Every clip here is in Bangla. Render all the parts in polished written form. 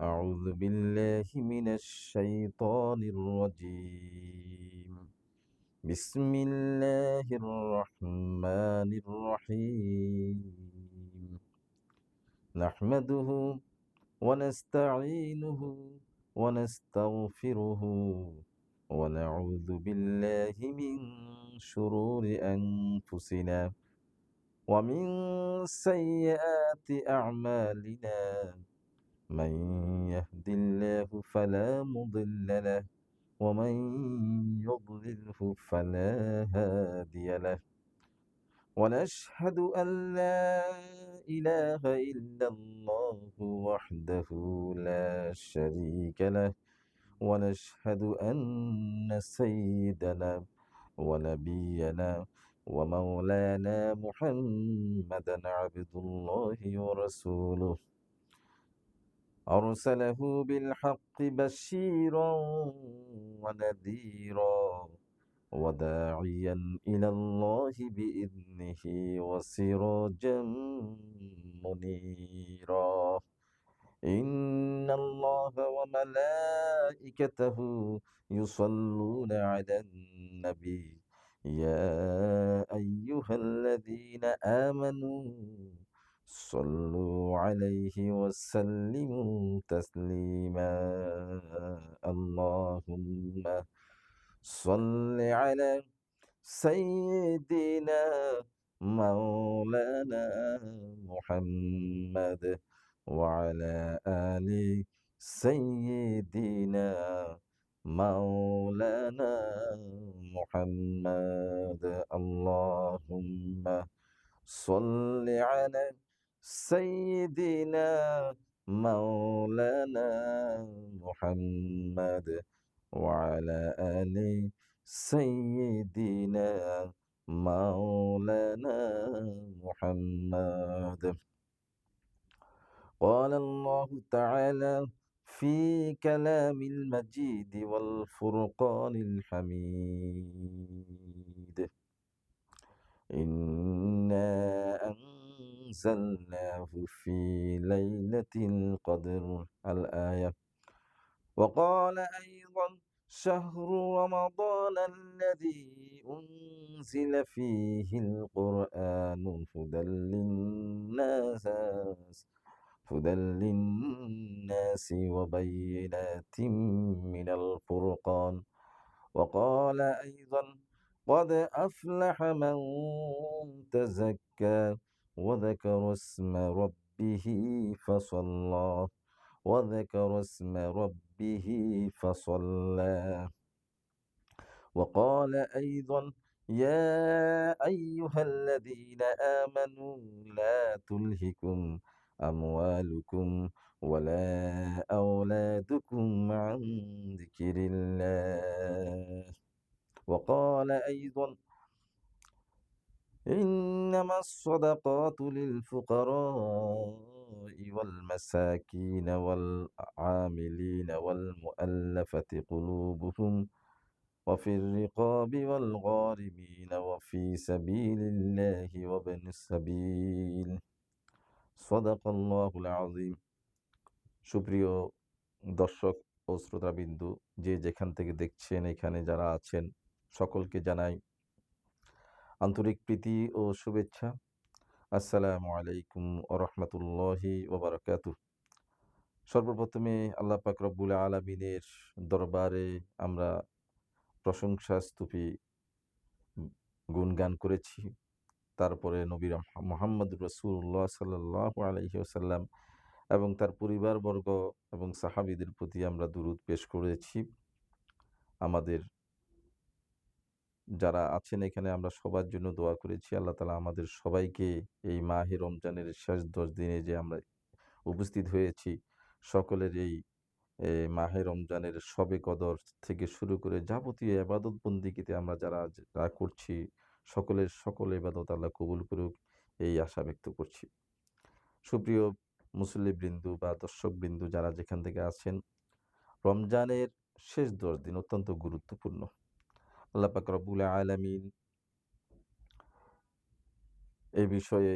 أعوذ بالله من الشيطان الرجيم. بسم الله الرحمن الرحيم. نحمده ونستعينه ونستغفره ونعوذ بالله من شرور أنفسنا ومن سيئات أعمالنا. من يهد الله فلا مضل له ومن يضلله فلا هادي له. ونشهد أن لا إله إلا الله وحده لا شريك له. ونشهد أن سيدنا ونبينا ومولانا محمدا عبد الله ورسوله. أرسله بالحق بشيرا ونذيرا وداعيا إلى الله بإذنه وسراجا منيرا. إن الله وملائكته يصلون على النبي. يا أيها الذين آمنوا صلوا عليه وسلموا تسليما. اللهم صل على سيدنا مولانا محمد وعلى آل سيدنا مولانا محمد. اللهم صل على سيدنا مولانا محمد وعلى آل سيدنا مولانا محمد. قال الله تعالى في كلام المجيد والفرقان الحميد: إنا أنزلناه في ليلة القدر. الآية. وقال أيضا: شهر رمضان الذي أنزل فيه القرآن هدى للناس وبينات من الفرقان. وقال أيضا: قد أفلح من تزكى وذكر اسم ربه فصلى. وقال أيضا: يا أيها الذين آمنوا لا تلهكم أموالكم ولا أولادكم عن ذكر الله. وقال أيضا: إنما الصدقات للفقراء والمساكين والعاملين والمؤلفة قلوبهم وفي الرقاب والغارمين وفي سبيل الله وابن السبيل। সদাকাল্লাহুল আযীম। সুপ্রিয় দর্শক ও শ্রোতাবিন্দু, যে যেখান থেকে দেখছেন, এখানে যারা আছেন, সকলকে জানাই আন্তরিক প্রীতি ও শুভেচ্ছা। আসসালামু আলাইকুম ওয়া রাহমাতুল্লাহি ওয়া বারাকাতুহু। সর্বপ্রথমে আল্লাহ পাক রব্বুল আলামিনের দরবারে আমরা প্রশংসা স্তুতি গুণগান করেছি। তারপরে নবী মুহাম্মদুর রাসূলুল্লাহ সাল্লাল্লাহু আলাইহি ওয়াসাল্লাম এবং তার পরিবারবর্গ এবং সাহাবীদের প্রতি আমরা দুরূদ পেশ করেছি। আমাদের যারা আছেন এখানে আমরা সবার জন্য দোয়া করেছি। আল্লাহ তাআলা আমাদের সবাইকে এই মাহে রমজানের শেষ 10 দিনে যে আমরা উপস্থিত হয়েছি, সকলের এই মাহে রমজানের শবে কদর থেকে শুরু করে যাবতীয় ইবাদত বন্দেগীতে আমরা যারা করছি, সকলের সকল ইবাদত আল্লাহ কবুল করুক, এই আশা ব্যক্ত করছি। সুপ্রিয় মুসল্লিবৃন্দু বা দর্শকবৃন্দু যারা যেখান থেকে আছেন, রমজানের শেষ 10 দিন অত্যন্ত গুরুত্বপূর্ণ। আল্লাহ পাক রব্বুল আলামিন এই বিষয়ে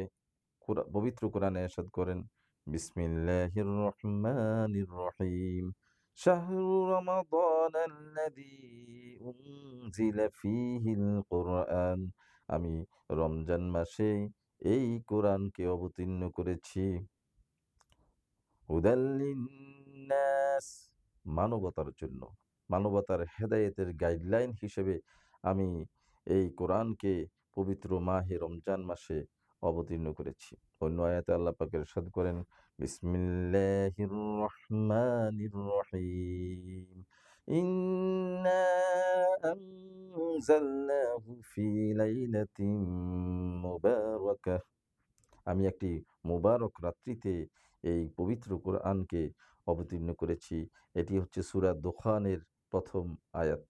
পবিত্র কোরআনে ইরশাদ করেন: বিসমিল্লাহির রহমানির রহিম। শাহরু রমাদানাল্লাযী উনজিলা ফীহিল কুরআন। আমি রমজান মাসে এই কোরআনকে অবতীর্ণ করেছি। হুদাল লিন্নাস, মানবতার জন্য। মানবতার হেদায়েতের গাইডলাইন হিসেবে আমি এই কোরআনকে পবিত্র মাহে রমজান মাসে অবতীর্ণ করেছি। অন্য আয়াতে আল্লাহ পাক ইরশাদ করেন, বিসমিল্লাহির রহমানির রহিম। ইন্না আনজালনাহু ফি লাইলাতিন মুবারাকাহ। আমি একটি মোবারক রাত্রিতে এই পবিত্র কোরআনকে অবতীর্ণ করেছি। এটি হচ্ছে সূরা দোখানের ১ম আয়াত,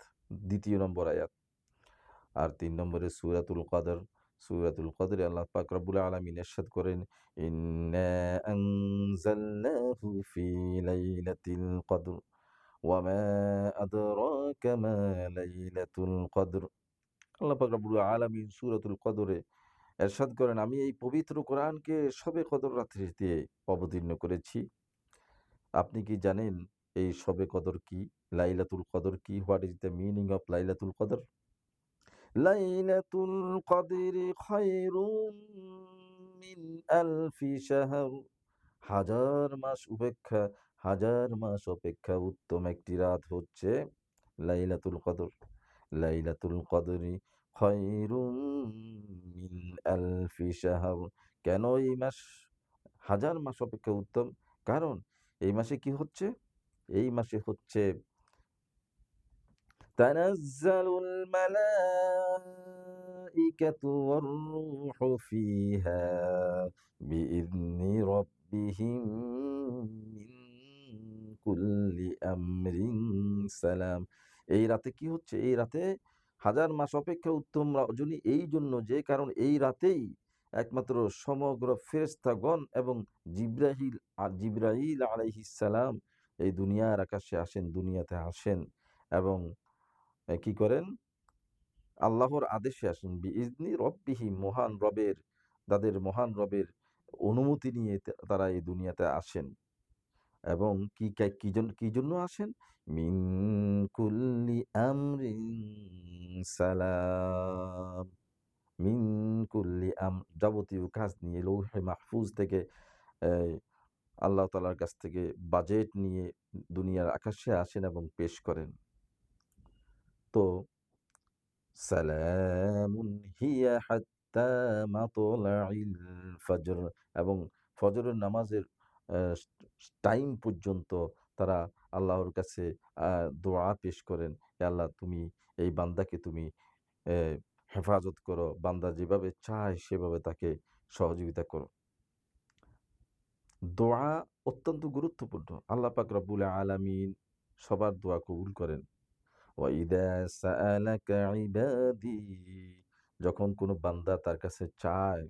২য় নম্বর আয়াত। আর ৩ নম্বরে সূরাতুল কদর। সূরাতুল কদরে আল্লাহ পাক রব্বুল আলামিন ইরশাদ করেন, ইন্না আনজালনাহু ফি লাইলাতিল কদর ওয়া মা আদরাকা মা লাইলাতুল কদর। আল্লাহ পাক রব্বুল আলামিন সূরাতুল কদরে এরশাদ করেন, আমি এই পবিত্র কোরআনকে শবে কদর রাত্রিতে অবতীর্ণ করেছি। আপনি কি জানেন এই শবে কদর কি? লাইলাতুল কদর কি? What is the meaning of লাইলাতুল কদর? লাইলাতুল কদরি খায়রুম মিন আলফি শাহর। হাজার মাস অপেক্ষা উত্তম একটি রাত হচ্ছে লাইলাতুল কদর। লাইলাতুল কদরি খায়রুম মিন আলফি শাহর। কেন এই মাস হাজার মাস অপেক্ষা উত্তম? কারণ এই মাসে কি হচ্ছে? এই মাসে হচ্ছে তানাজ্জালুল মালাইকাতু ওয়ার রূহু ফিহা বিইذনি রাব্বিহিম মিন কুল্লি আমরিন সালাম। এই রাতে কি হচ্ছে? এই রাতে হাজার মাস অপেক্ষা উত্তম রজনী এই জন্য যে কারণ এই রাতেই একমাত্র সমগ্র ফেরেশতাগণ এবং জিবরাইল আলাইহিস সালাম এই দুনিয়ার আকাশে আসেন, দুনিয়াতে আসেন এবং কি করেন? আল্লাহর আদেশে আসেন। বিইজনি রব্বিহিম, তাদের মহান রবের অনুমতি নিয়ে তারা এই দুনিয়াতে আসেন এবং কি জন্য আসেন? মিন কুল্লি আমরিন সালাম। মিন কুল্লি যাবতীয় কাজ নিয়ে লৌহে মাহফুজ থেকে এই আল্লাহ তাআলার কাছ থেকে বাজেট নিয়ে দুনিয়ার আকাশে আসেন এবং পেশ করেন। তো সালামুন হিয়া হাত্তা মাতলাইল ফজর, এবং ফজরের নামাজের টাইম পর্যন্ত তারা আল্লাহর কাছে দোয়া পেশ করেন, হে আল্লাহ তুমি এই বান্দাকে তুমি হেফাজত করো, বান্দা যেভাবে চায় সেভাবে তাকে সহযোগিতা করো। দোয়া অত্যন্ত গুরুত্বপূর্ণ। আল্লাহ পাক রব্বুল আলামিন সবার দোয়া কবুল করেন। ওয়াইদা সাআলাকা ইবাদি, যখন কোনো বান্দা তার কাছে চায়,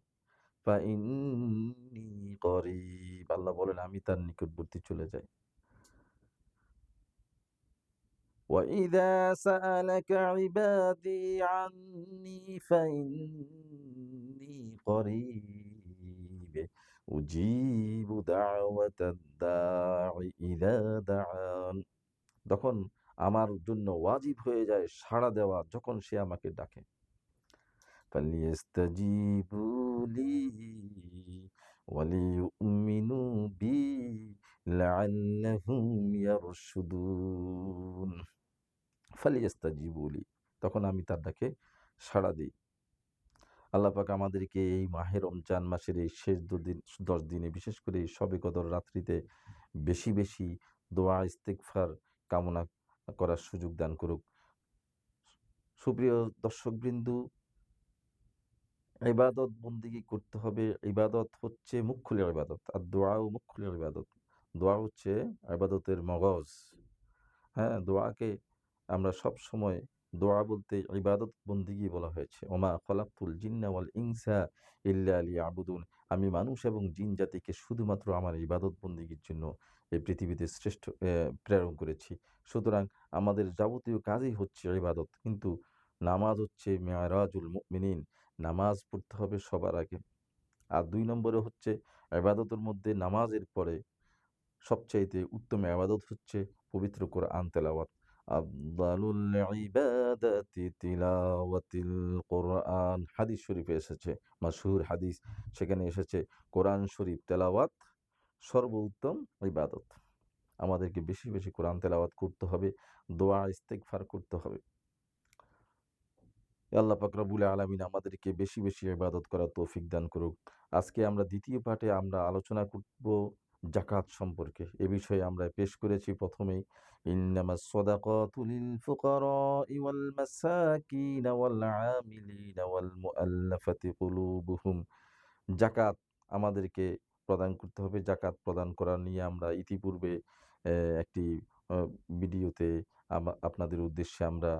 ফাইন্নী করিব, আল্লাহ বলেন আমি তার নিকটবর্তী চলে যাই। ওয়াইদা সাআলাকা ইবাদি আন্নী ফাইন্নী করিব উজিবু দাওয়াতাদ দাঈ ইযা দাআন। তখন আমার জন্য ওয়াজিব হয়ে যায় সাড়া দেওয়া যখন সে আমাকে ডাকে। ফালিয়াস্তাজিবু লি ওয়ালিয়ুমিনু বি লাআল্লাহুম ইয়ারশুদুন। ফালিয়াস্তাজিবু লি, তখন আমি তার ডাকে সাড়া দিই। আল্লাহ পাক আমাদেরকে এই মাহে রমজান মাসের এই শেষ 10 দিনে, বিশেষ করে এই শবে কদর রাত্রিতে বেশি বেশি দোয়া ইস্তেগফার কামনা করার সুযোগ দান করুক। সুপ্রিয় দর্শকবৃন্দ, ইবাদত বন্দেগী করতে হবে। ইবাদত হচ্ছে মুখ্যুল ইবাদত। আর দোয়াও মুখ্যুল ইবাদত। দোয়া হচ্ছে ইবাদতের মগজ। হ্যাঁ, দোয়াকে আমরা সবসময় দোয়া বলতে ইবাদত বন্দেগী বলা হয়েছে। ওমা খলাকতুল জিন্না ওয়াল ইনসা ইল্লা লিয়াবুদুন। আমি মানুষ এবং জিন জাতিকে শুধুমাত্র আমার ইবাদত বন্দেগীর জন্য এই পৃথিবীতে প্রেরণ করেছি। সুতরাং আমাদের যাবতীয় কাজই হচ্ছে ইবাদত। কিন্তু নামাজ হচ্ছে মেরাজুল মুমিনিন। নামাজ পড়তে হবে সবার আগে। আর ২ নম্বরে হচ্ছে ইবাদতের মধ্যে নামাজের পরে সবচাইতে উত্তম ইবাদত হচ্ছে পবিত্র কোরআন তেলাওয়াত। আফদালুল ইবাদাতি তিলাওয়াতিল কোরআন, হাদিস শরীফে এসেছে, মাশহুর হাদিস। সেখানে এসেছে কোরআন শরীফ তেলাওয়াত সর্বোত্তম ইবাদত। আমাদেরকে বেশি বেশি কোরআন তেলাওয়াত করতে হবে, দোয়া ইস্তেগফার করতে হবে। আল্লাহ পাক রব্বুল আলামিন আমাদেরকে বেশি বেশি ইবাদত করার তৌফিক দান করুক। আজকে আমরা দ্বিতীয় পার্টে আমরা আলোচনা করব যাকাত সম্পর্কে। এ বিষয়ে আমরা পেশ করেছি প্রথমেই, ইন্নামাস সাদাকাতু লিল ফুকারাই ওয়াল মাসাকিন ওয়াল আমিলিন ওয়াল মুআল্লাফাতি কুলুবুহুম। যাকাত আমাদেরকে প্রদান করতে হবে। যাকাত প্রদান করা নিয়ে আমরা ইতিপূর্বে একটি ভিডিওতে আপনাদের উদ্দেশ্যে আমরা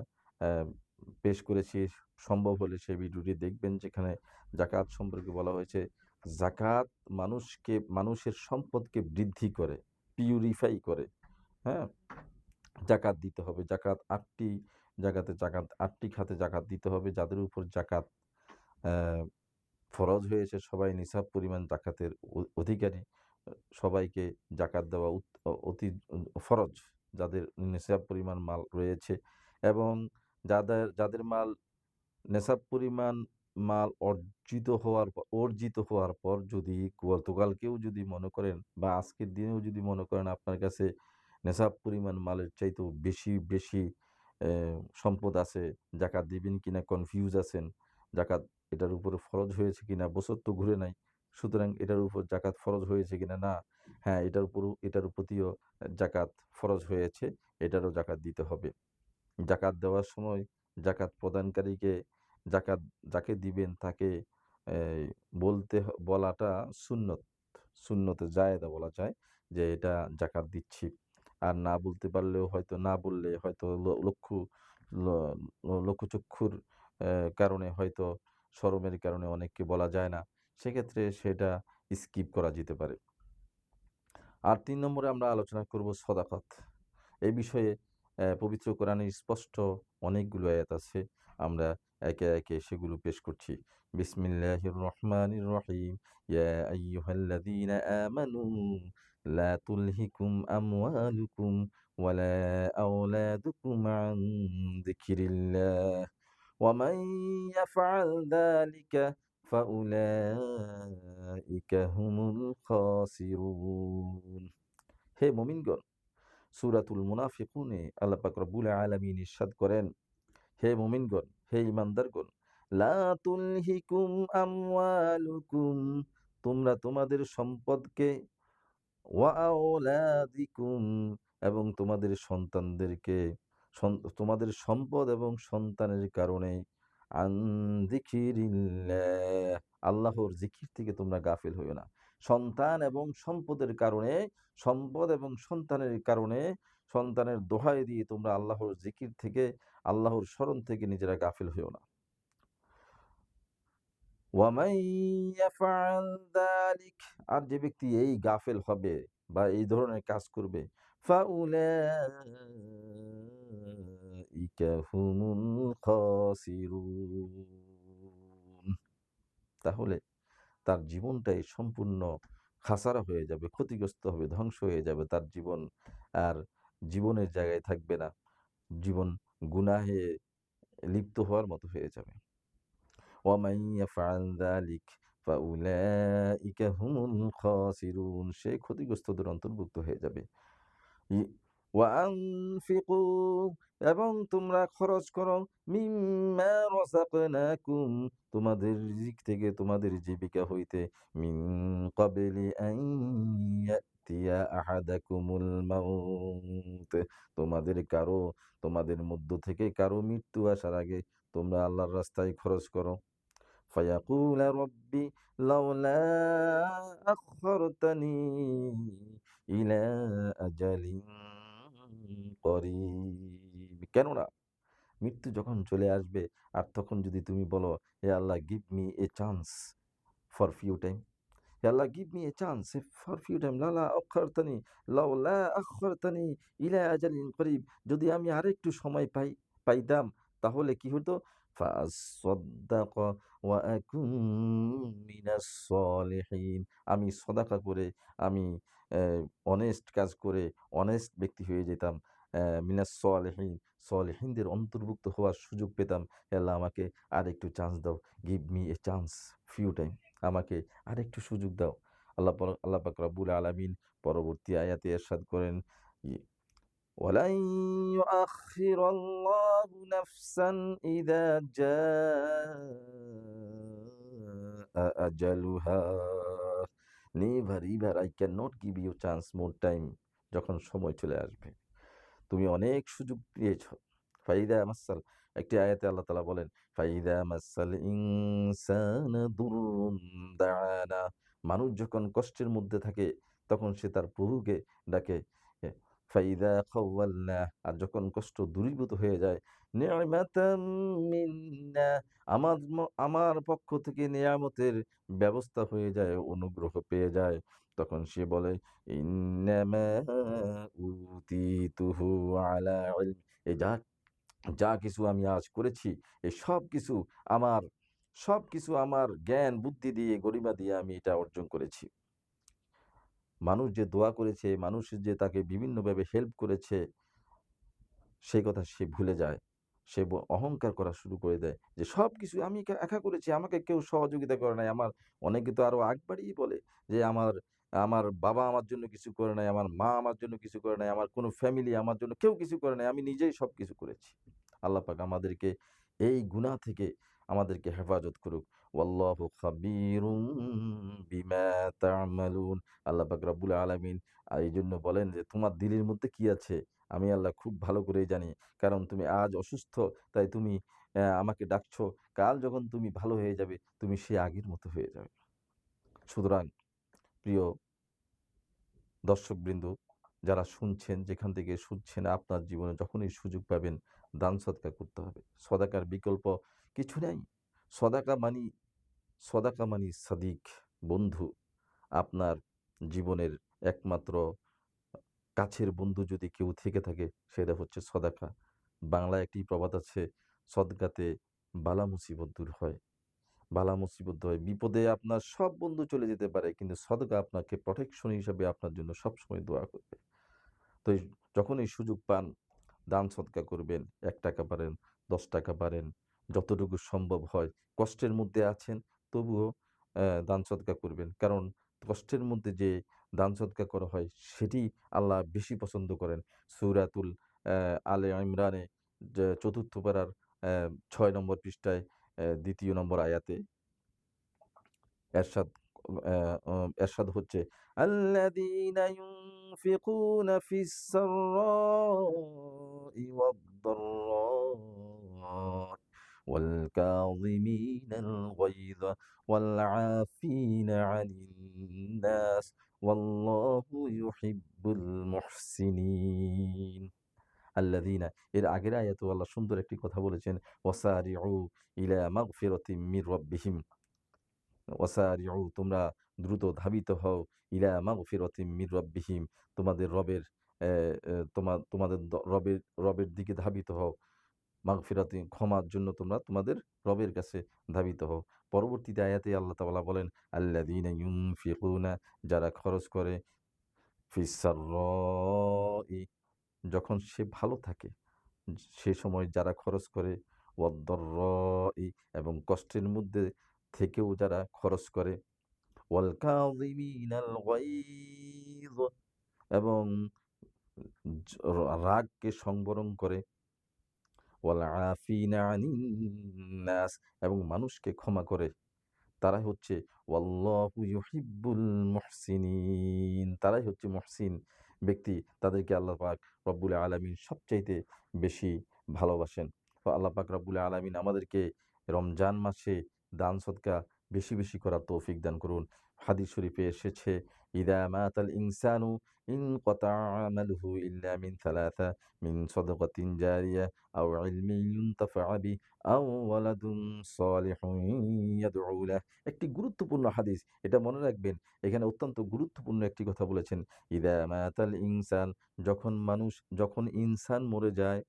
পেশ করেছি। সম্ভব হলে সেই ভিডিওটি দেখবেন, যেখানে যাকাত সম্পর্কে বলা হয়েছে যাকাত মানুষের সম্পদকে বৃদ্ধি করে, পিউরিফাই করে। হ্যাঁ, যাকাত দিতে হবে। যাকাত ৮টি জায়গাতে, ৮টি খাতে যাকাত দিতে হবে। যাদের উপর যাকাত ফরজ হয়েছে, সবাই নিসাব পরিমাণ যাকাতের অধিকারী, সবাইকে যাকাত দেওয়া অতি ফরজ, যাদের নিসাব পরিমাণ মাল রয়েছে। এবং যাদের মাল নেশাব পরিমাণ মাল অর্জিত হওয়ার পর যদি গতকালকেও যদি মনে করেন বা আজকের দিনেও যদি মনে করেন আপনার কাছে নেশাব পরিমাণ মালের চাইতেও বেশি সম্পদ আছে, যাকাত দিবেন কিনা কনফিউজ আছেন, যাকাত এটার উপরে ফরজ হয়েছে কিনা, বছর তো ঘুরে নাই, সুতরাং এটার উপর যাকাত ফরজ হয়েছে কিনা, না, হ্যাঁ, এটার প্রতিও যাকাত ফরজ হয়েছে, এটারও যাকাত দিতে হবে। যাকাত দেওয়ার সময় যাকাত প্রদানকারীকে যাকে দিবেন তাকে বলাটা সুন্নতে জায়েদা বলা যায়, যে এটা যাকাত দিচ্ছি। আর না বলতে পারলেও হয়তো, না বললে হয়তো লোকচক্ষুর কারণে, হয়তো শরমের কারণে অনেককে বলা যায় না, সেক্ষেত্রে সেটা স্কিপ করা যেতে পারে। আর ৩ নম্বরে আমরা আলোচনা করব সদাকত। এই বিষয়ে পবিত্র কোরআনে স্পষ্ট অনেকগুলো আয়াত আছে, আমরা একে একে সেগুলো পেশ করছি। বিসমিল্লাহির রহমানির রহিম। ইয়া আইয়ুহাল্লাযীনা আমানু লা তুলহিকুম আমওয়ালুকুম ওয়ালা আওলাদুকুম আন যিকরিল্লাহ ওয়া মান ইয়াফআল যালিকা ফাউলাইকা হুমুল খাসিরুন। হে মুমিনগণ, সূরাতুল মুনাফিকুনে আল্লাহ পাক রব্বুল আলামিন ইরশাদ করেন, হে মুমিনগণ, হে ঈমানদারগণ, লা তুলহিকুম আমওয়ালুকুম, তোমরা তোমাদের সম্পদকে, ওয়া আওলাদিকুম, এবং তোমাদের সন্তানদেরকে, তোমাদের সম্পদ এবং সন্তানের কারণে, আন যিকিরিল্লাহ, আল্লাহর জিকির থেকে তোমরা গাফিল হইও না। সন্তান এবং সম্পদের কারণে, সম্পদ এবং সন্তানের কারণে, সন্তানের দোহাই দিয়ে তোমরা আল্লাহর জিকির থেকে, আল্লাহর স্মরণ থেকে নিজেরা গাফিল হইও না। ওয়ামান ইয়াফআল যালিক, আর যে ব্যক্তি এই গাফেল হবে বা এই ধরনের কাজ করবে, ফাউলাইকা হুমুল খাসিরুন, তাহলে তার জীবনটাই সম্পূর্ণ খাসারা হয়ে যাবে, ক্ষতিগ্রস্ত হবে, ধ্বংস হয়ে যাবে তার জীবন। আর জীবনের জায়গায় থাকবে না, জীবন গুনাহে লিপ্ত হওয়ার মতো হয়ে যাবে। ওয়ামান ইয়াফআল যালিক ফাউলাইকা হুমুল খাসিরুন, সে ক্ষতিগ্রস্তদের অন্তর্ভুক্ত হয়ে যাবে। ওয়া আনফিকু, এবং তোমরা খরচ করো, মিম্মা রাযাকনাকুম, তোমাদের রিজিক থেকে, তোমাদের জীবিকা হইতে, মিন ক্বাবলি আন ইয়াতিয়া আহাদাকুমুল মাউত, তোমাদের মধ্য থেকে কারো মৃত্যু আসার আগে তোমরা আল্লাহর রাস্তায় খরচ করো। ফায়াকুলা রব্বি লাউলা আখখারতানি ইলা আজালিন করিব, কেননা মৃত্যু যখন চলে আসবে, আর তখন যদি তুমি বলো, হে আল্লাহ, give me a chance for few time, হে আল্লাহ, give me a chance for few time, লাউলা আখখারতানি ইলা আজালিন করিব, যদি আমি আরেকটু সময় পাইতাম, তাহলে কি হতো, ফাআসাদ্দাক ওয়া আকুন মিনাস সলিহিন। আমি সদাকা করে, আমি অনেস্ট কাজ করে অনেস্ট ব্যক্তি হয়ে যেতাম। মিনাস সলিহিন, সলিহিনদের অন্তর্ভুক্ত হওয়ার সুযোগ পেতাম। হে আল্লাহ, আমাকে আরেকটু চান্স দাও। Give me a chance, few time. আমাকে আরেকটু সুযোগ দাও। আল্লাহ পাক রব্বুল আলামিন পরবর্তী আয়াতে ইরশাদ করেন, ওয়ালান ইউআখিরাল্লাহু নাফসান ইযা জাআ আজালুহা। Never ever I can not give you chance more time. যখন সময় চলে আসবে, তুমি অনেক সুযোগ পেয়েছ। ফাইদা মাসাল, একটি আয়াতে আল্লাহ তাআলা বলেন, ফাইদা মাসাল ইনসানা দুররুন দাআনা। মানুষ যখন কষ্টের মধ্যে থাকে তখন সে তার প্রভুকে ডাকে। এ ফাইদা খাওয়ালনা, আর যখন কষ্ট দূরীভূত হয়ে যায়, নি'মাতাম মিন্না, আমার পক্ষ থেকে নিয়ামতের ব্যবস্থা হয়ে যায়, অনুগ্রহ পেয়ে যায়, তখন সে বলে, ইন্নামা উতিতুহু আলা ইলম। এই যা যা কিছু আমি আজ করেছি, এই আমার সবকিছু আমার জ্ঞান বুদ্ধি দিয়ে, গরিমা দিয়ে আমি এটা অর্জন করেছি। মানুষ যে দোয়া করেছে, মানুষ যে তাকে বিভিন্নভাবে হেল্প করেছে, সেই কথা সে ভুলে যায়। সে অহংকার করা শুরু করে দেয় যে সবকিছু আমি একা করেছি, আমাকে কেউ সহযোগিতা করে নাই। অনেকে তো আরো আগ বাড়িয়ে বলে যে আমার আমার বাবা আমার জন্য কিছু করে নাই, আমার মা আমার জন্য কিছু করে নাই, আমার কোনো ফ্যামিলি আমার জন্য কেউ কিছু করে নাই, আমি নিজেই সবকিছু করেছি। আল্লাহ পাক আমাদেরকে এই গুনাহ থেকে আমাদেরকে হেফাজত করুক। ওয়াল্লাহু খাবীরুম বিমা তা'মালুন। আল্লাহ পাক রব্বুল আলামিন এইজন্য বলেন যে তোমার দিলের মধ্যে কি আছে আমি আল্লাহ খুব ভালো করেই জানি। কারণ তুমি আজ অসুস্থ, তাই তুমি আমাকে ডাকছো। কাল যখন তুমি ভালো হয়ে যাবে, তুমি সে আগের মতো হয়ে যাবে। সুতরাং প্রিয় দর্শকবৃন্দ, যারা শুনছেন, যেখান থেকে শুনছেন, আপনার জীবনে যখনই সুযোগ পাবেন দান সদকা করতে হবে। সদাকার বিকল্প কিছু নেই। সদাকা মানি সদাকা মানি সাদিক, বন্ধু। আপনার জীবনের একমাত্র কাছের বন্ধু যদি কেউ থেকে থাকে, সেটা হচ্ছে সদাকা। বাংলায় একটি প্রবাদ আছে, সদকাতে বালা মুসিবত দূর হয়। বালা মুসিবত হয়, বিপদে আপনার সব বন্ধু চলে যেতে পারে, কিন্তু সদকা আপনাকে প্রটেকশন হিসাবে আপনার জন্য সবসময় দোয়া করবে। তো যখনই সুযোগ পান দান সদকা করবেন। ৳১ পারেন, ৳১০ পারেন, যতটুকু সম্ভব হয়। কষ্টের মধ্যে আছেন, তবুও দান সদকা করবেন। কারণ কষ্টের মধ্যে যে দান সদকা করা হয়, সেটি আল্লাহ বেশি পছন্দ করেন। সূরাতুল আলে ইমরানে ৪র্থ পারার ৬ নম্বর পৃষ্ঠায় ২য় নম্বর আয়াতে এরশাদ এরশাদ হচ্ছে, আল্লাযীনা ইউনফিকুনা ফিস সাররাই ওয়াদ-দাররা ওয়াল কাযিমিনাল গায়যা ওয়াল আফিনা আনিন নাস ওয়াল্লাহু ইউহিব্বুল মুহসিনিন। আল্লাযীনা, এর আগের আয়াতেও আল্লাহ সুন্দর একটি কথা বলেছেন, ওয়াসারিউ ইলা মাগফিরাতিম মির রাব্বিহিম। ওয়াসারিউ, তোমরা দ্রুত ধাবিত হও, ইলা মাগফিরাতিম মির রাব্বিহিম, তোমাদের রবের অ্যা অ্যা তোমাদের রবের দিকে ধাবিত হও। মাগফিরাতি, ক্ষমার জন্য তোমরা তোমাদের রবের কাছে ধাবিত হও। পরবর্তীতে আয়াতে আল্লাহ তাআলা বলেন, আল্লাযীনা ইউনফিকুনা, যারা খরচ করে, ফিস সাররাই, যখন সে ভালো থাকে, সে সময় যারা খরচ করে, ওয়াদ-দাররাই, এবং কষ্টের মধ্যে থেকেও যারা খরচ করে, ওয়াল কাযিমিনাল গায়য, এবং জ রাগকে সংবরণ করে, ওয়াল আফিনা আনিন নাস, এবং মানুষকে ক্ষমা করে, তারাই হচ্ছে ওয়াল্লাহু ইউহিব্বুল মুহসিনিন, তারাই হচ্ছে মুহসিন ব্যক্তি। তাদেরকে আল্লাহ পাক রব্বুল আলামিন সবচাইতে বেশি ভালোবাসেন। তো আল্লাহ পাক রব্বুল আলামিন আমাদেরকে রমজান মাসে দান সদকা বেশি বেশি করার তৌফিক দান করুন। হাদিস শরীফে এসেছে, ইদা মাতাল ইনসানু ইনকাতা আমালুহু ইল্লা মিন সালাসা, মিন সাদাকাতিন জারিয়া আও ইলমিন ইউনতাফা বিহি আও ওয়ালাদুন সালিহুন ইয়াদউ লাহু। একটি গুরুত্বপূর্ণ হাদিস, এটা মনে রাখবেন। এখানে অত্যন্ত গুরুত্বপূর্ণ একটি কথা বলেছেন, ইদা মাতাল ইনসান, যখন ইনসান মরে যায়,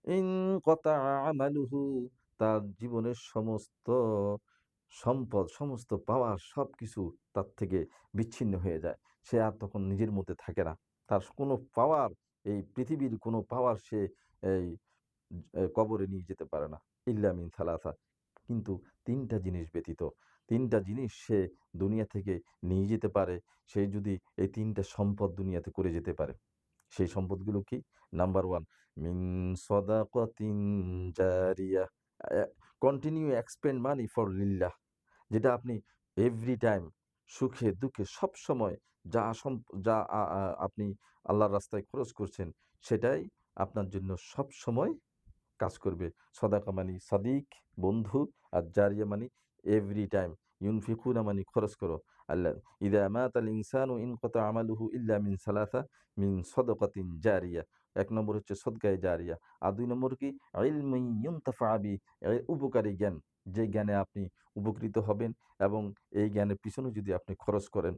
ইনকাতা আমালুহু, তার জীবনের সমস্ত সম্পদ, সমস্ত পাওয়ার সবকিছু তার থেকে বিচ্ছিন্ন হয়ে যায়। সে আর তখন নিজের মধ্যে থাকে না। তার কোনো পাওয়ার, এই পৃথিবীর কোনো পাওয়ার সে এই কবরে নিয়ে যেতে পারে না। ইল্লা মিন সালাসা। কিন্তু ৩ টা জিনিস ব্যতীত। ৩ টা জিনিস সে দুনিয়া থেকে নিয়ে যেতে পারে। সে যদি এই ৩ টা সম্পদ দুনিয়াতে করে যেতে পারে। সেই সম্পদগুলো কি? নাম্বার 1, মিন সাদাকাতিন জারিয়াহ। A continue expend money for লিল্লাহ। যেটা আপনি এভরি টাইম সুখে দুঃখে সবসময় যা যা আপনি আল্লাহর রাস্তায় খরচ করছেন, সেটাই আপনার জন্য সবসময় কাজ করবে। সদাকা মানি সাদিক, বন্ধু, আর জারিয়া মানি এভরি টাইম। ইউনফিকুনা মানি খরচ করো। আল্লাহ ইদা মাতাল ইনসানু ইনকাতা আমালুহু ইল্লা মিন সালাসা, মিন সদকাতিন জারিয়া। ১ নম্বর হচ্ছে সদকায়ে জারিয়া। আর ২ নম্বর কি? ইলমিন ইউনতাফা বি, উপকারী জ্ঞান। যে জ্ঞানে আপনি উপকৃত হবেন এবং এই জ্ঞানের পিছনে যদি আপনি খরচ করেন,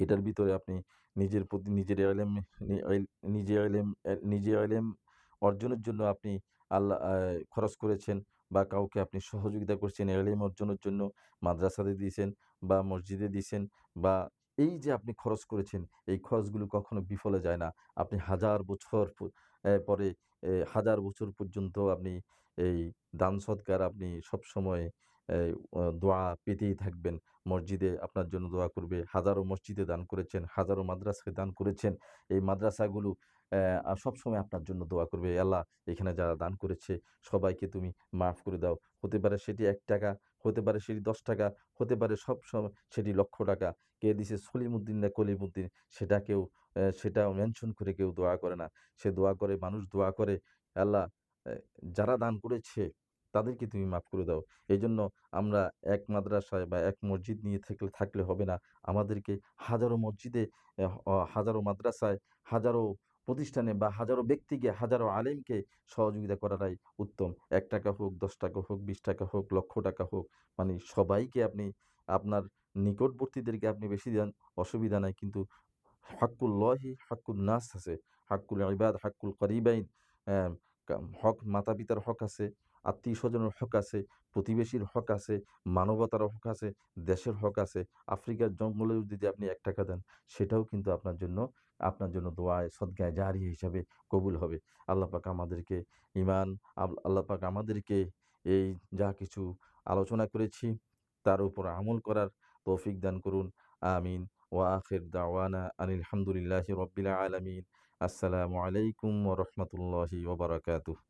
এটার ভিতরে আপনি নিজের প্রতি নিজের এলেম নি এল নিজে এলেম নিজে এলেম অর্জনের জন্য আপনি খরচ করেছেন, বা কাউকে আপনি সহযোগিতা করছেন এলেম অর্জনের জন্য, মাদ্রাসাতে দিয়েছেন বা মসজিদে দিছেন, বা এই যে আপনি খরচ করেছেন, এই খরচগুলো কখনো বিফলে যায় না। আপনি হাজার বছর পরে, হাজার বছর পর্যন্ত আপনি এই দান সৎকার আপনি সবসময় এই দোয়া পেতেই থাকবেন। মসজিদে আপনার জন্য দোয়া করবে। হাজারো মসজিদে দান করেছেন, হাজারো মাদ্রাসায় দান করেছেন। এই মাদ্রাসাগুলো সবসময় আপনার জন্য দোয়া করবে। আল্লাহ, এখানে যারা দান করেছে সবাইকে তুমি মাফ করে দাও। হতে পারে সেটি ৳১, হতে পারে সেটি ৳১০, হতে পারে সেটি লক্ষ টাকা। কে দিছে সলিমুদ্দিন না কলিমুদ্দিন, সেটাও মেনশন করে কেউ দোয়া করে না। সে দোয়া করে, মানুষ দোয়া করে, আল্লাহ, যারা দান করেছে তাদেরকে তুমি মাফ করে দাও। এজন্য আমরা এক মাদ্রাসায় বা এক মসজিদ নিয়ে থাকলে হবে না। আমাদেরকে হাজারো মসজিদে, হাজারো মাদ্রাসায়, হাজারো প্রতিষ্ঠানে বা হাজারো ব্যক্তিকে, হাজারো আলেমকে সহযোগিতা করাটাই উত্তম। ৳১ হোক, ৳১০ হোক, ৳২০ হোক, লক্ষ টাকা হোক, মানে সবাইকে আপনি আপনার নিকটবর্তীদেরকে আপনি বেশি দেন, অসুবিধা নাই। কিন্তু হাক্কুল্লাহি হাক্কুন নাস আছে। হাক্কুল ইবাদ, হাক্কুল করিবাইন, অ্যা হক, মাতা-পিতার হক আছে, আত্মীয়স্বজনের হক আছে, প্রতিবেশীর হক আছে, মানবতার হক আছে, দেশের হক আছে। আফ্রিকার জঙ্গলেও যদি আপনি ৳১ দেন, সেটাও কিন্তু আপনার জন্য দোয়ায় সদকায়ে জারিয়া হিসাবে কবুল হবে। আল্লাহ পাক আমাদেরকে ঈমান, আল্লাহ পাক আমাদেরকে এই যা কিছু আলোচনা করেছি তার উপর আমল করার তৌফিক দান করুন। আমিন। ওয়া আখির দাওয়ানা আনিল হামদুলিল্লাহি রাব্বিল আলামিন। আসসালামু আলাইকুম ওয়া রাহমাতুল্লাহি ওয়া বারাকাতুহু।